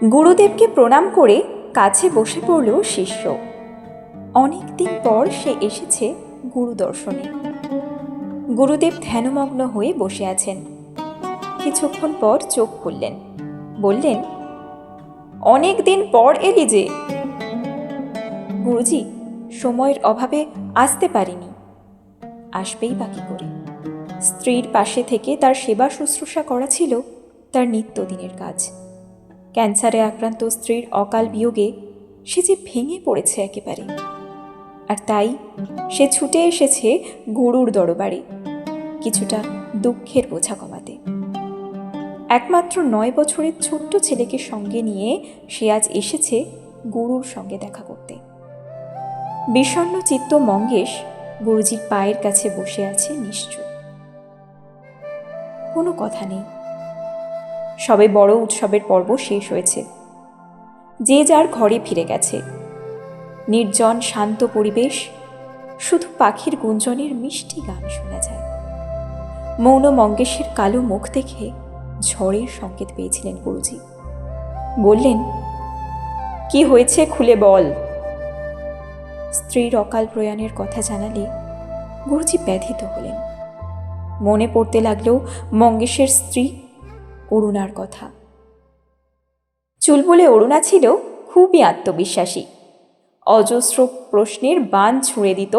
গুরুদেবকে প্রণাম করে কাছে বসে পড়ল শিষ্য। অনেকদিন পর সে এসেছে গুরু দর্শনে। গুরুদেব ধ্যানমগ্ন হয়ে বসে আছেন। কিছুক্ষণ পর চোখ খুললেন, বললেন, অনেক দিন পর এলি যে। গুরুজি, সময়ের অভাবে আসতে পারিনি। আসবেই বা কি করে? স্ত্রীর পাশে থেকে তার সেবা শুশ্রূষা করা ছিল তার নিত্যদিনের কাজ। ক্যান্সারে আক্রান্ত স্ত্রীর অকাল বিয়োগে সে যে ভেঙে পড়েছে একেবারে। আর তাই সে ছুটে এসেছে গুরুর দরবারে কিছুটা দুঃখের বোঝা কমাতে। একমাত্র 9 বছরের ছোট্ট ছেলেকে সঙ্গে নিয়ে সে আজ এসেছে গুরুর সঙ্গে দেখা করতে। বিষণ্ণ চিত্ত মঙ্গেশ গুরুজির পায়ের কাছে বসে আছে নিশ্চুপ। কোনো কথা নেই। সবে বড় উৎসবের পর্ব শেষ হয়েছে। যে যার ঘরে ফিরে গেছে। নির্জন শান্ত পরিবেশ, শুধু পাখির গুঞ্জনের মিষ্টি গান শোনা যায়। মৌন মঙ্গেশের কালো মুখ দেখে ঝড়ের সংকেত পেয়েছিলেন গুরুজি। বললেন, কি হয়েছে খুলে বল। স্ত্রীর অকাল প্রয়াণের কথা জানালে গুরুজি ব্যথিত হলেন। মনে পড়তে লাগলো মঙ্গেশের স্ত্রী অরুণার কথা। চুলবুলে অরুণা ছিল খুবই আত্মবিশ্বাসী। অজস্র প্রশ্নের বান ছুঁড়ে দিত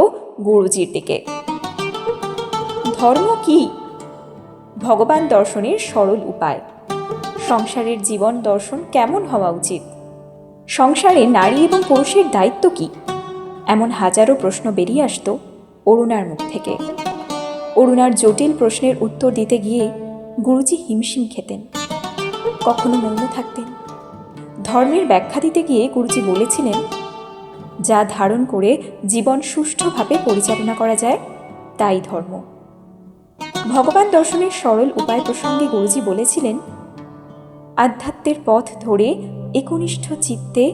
গুরুজির দিকে। ধর্ম কি? ভগবান দর্শনের সরল উপায়। সংসারের জীবন দর্শন কেমন হওয়া উচিত? সংসারে নারী এবং পুরুষের দায়িত্ব কি? এমন হাজারো প্রশ্ন বেরিয়ে আসত অরুণার মুখ থেকে। অরুণার জটিল প্রশ্নের উত্তর দিতে গিয়ে গুরুজি হিমশিম খেতেন, কখনো মৌন থাকতেন। ধর্মের ব্যাখ্যা দিতে গিয়ে গুরুজি বলেছিলেন, যা ধারণ করে জীবন সুষ্ঠুভাবে পরিচালনা করা যায় তাই ধর্ম। ভগবান দর্শনের সরল উপায় প্রসঙ্গে গুরুজি বলেছিলেন, আধ্যাত্মের পথ ধরে একনিষ্ঠ চিত্তে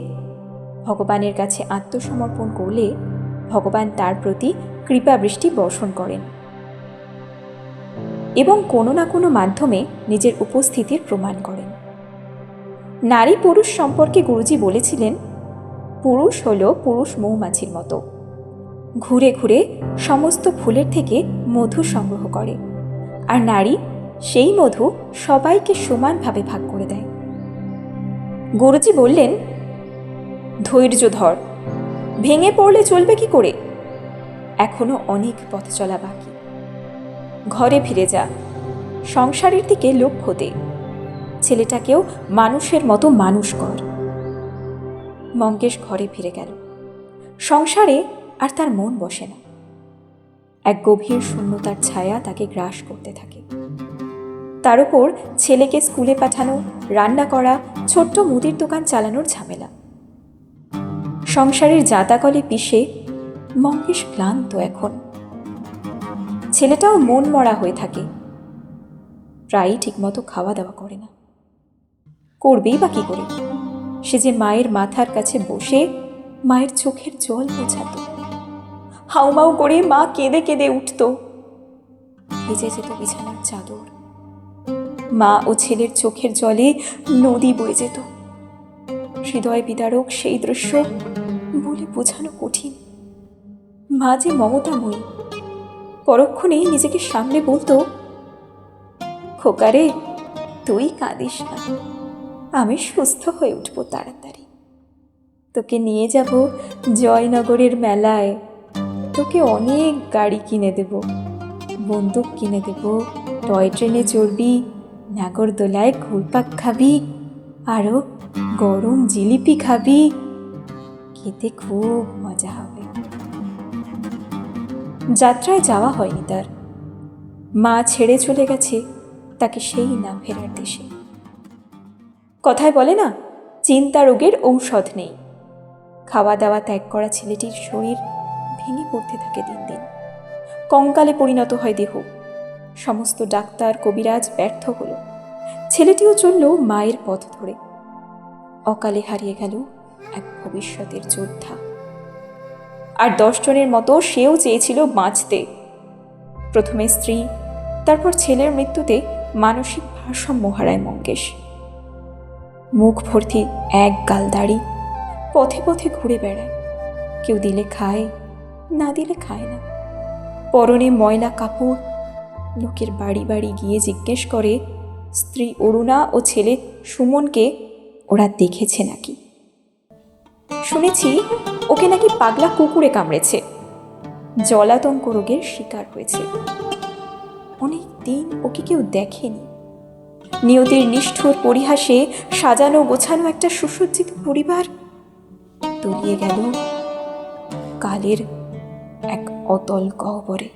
ভগবানের কাছে আত্মসমর্পণ করলে ভগবান তার প্রতি কৃপাবৃষ্টি বর্ষণ করেন এবং কোনো না কোনো মাধ্যমে নিজের উপস্থিতির প্রমাণ করেন। নারী পুরুষ সম্পর্কে গুরুজি বলেছিলেন, পুরুষ হল পুরুষ মৌমাছির মতো, ঘুরে ঘুরে সমস্ত ফুলের থেকে মধু সংগ্রহ করে, আর নারী সেই মধু সবাইকে সমানভাবে ভাগ করে দেয়। গুরুজি বললেন, ধৈর্য ধর, ভেঙে পড়লে চলবে কি করে? এখনো অনেক পথ চলা বাকি। ঘরে ফিরে যা, সংসারের দিকে লক্ষ্য দে, ছেলেটাকেও মানুষের মতো মানুষ কর। মঙ্গেশ ঘরে ফিরে গেল। সংসারে আর তার মন বসে না। এক গভীর শূন্যতার ছায়া তাকে গ্রাস করতে থাকে। তার উপর ছেলেকে স্কুলে পাঠানো, রান্না করা, ছোট্ট মুদির দোকান চালানোর ঝামেলা। সংসারের জাঁতাকলে পিষে মঙ্গেশ ক্লান্ত এখন। ছেলেটাও মন মরা হয়ে থাকে, প্রায়ই ঠিকমতো খাওয়া দাওয়া করে না। করবেই বা কি করে? সে যে মায়ের মাথার কাছে বসে মায়ের চোখের জল মোছাত, হাউমাউ করে মা কেঁদে কেঁদে উঠত, ভিজে যেত বিছানার চাদর। মা ও ছেলের চোখের জলে নদী বয়ে যেত। হৃদয় বিদারক সেই দৃশ্য বলে বোঝানো কঠিন। মা যে মমতাময়ী, পরক্ষণেই নিজেকে সামনে বলতো, খোকারে, তুই কাঁদিস না, আমি সুস্থ হয়ে উঠব তাড়াতাড়ি। তোকে নিয়ে যাব জয়নগরের মেলায়, তোকে অনেক গাড়ি কিনে দেব, বন্দুক কিনে দেব, টয় ট্রেনে চড়বি, নাগরদোলায় ঘুরপাক খাবি, আরো গরম জিলিপি খাবি, খেতে খুব মজা হবে। যাত্রায় যাওয়া হয়নি তার। মা ছেড়ে চলে গেছে তাকে সেই না ফেরার দেশে। কথায় বলে না, চিন্তা রোগের ঔষধ নেই। খাওয়া দাওয়া ত্যাগ করা ছেলেটির শরীর ভেঙে পড়তে থাকে দিন দিন। কঙ্কালে পরিণত হয় দেহ। সমস্ত ডাক্তার কবিরাজ ব্যর্থ হল। ছেলেটিও চলল মায়ের পথ ধরে। অকালে হারিয়ে গেল এক ভবিষ্যতের যোদ্ধা। আর 10 জনের মতো সেও চেয়েছিল বাঁচতে। প্রথমে স্ত্রী, তারপর ছেলের মৃত্যুতে মানসিক ভারসাম্য হারায় মঙ্গেশ। মুখ ভর্তি এক গাল দাড়ি, পথে পথে ঘুরে বেড়ায়। কেউ দিলে খায়, না দিলে খায় না। পরনে ময়লা কাপড়। লোকের বাড়ি বাড়ি গিয়ে জিজ্ঞেস করে স্ত্রী অরুণা ও ছেলে সুমনকে ওরা দেখেছে নাকি। শুনেছি ওকে নাকি পাগলা কুকুরে কামড়েছে, জলাতঙ্ক রোগের শিকার হয়েছে। অনেক দিন ওকে কেউ দেখেনি। নিয়তির নিষ্ঠুর পরিহাসে সাজানো গোছানো একটা সুসজ্জিত পরিবার তলিয়ে গেল কালের এক অতল গহ্বরে।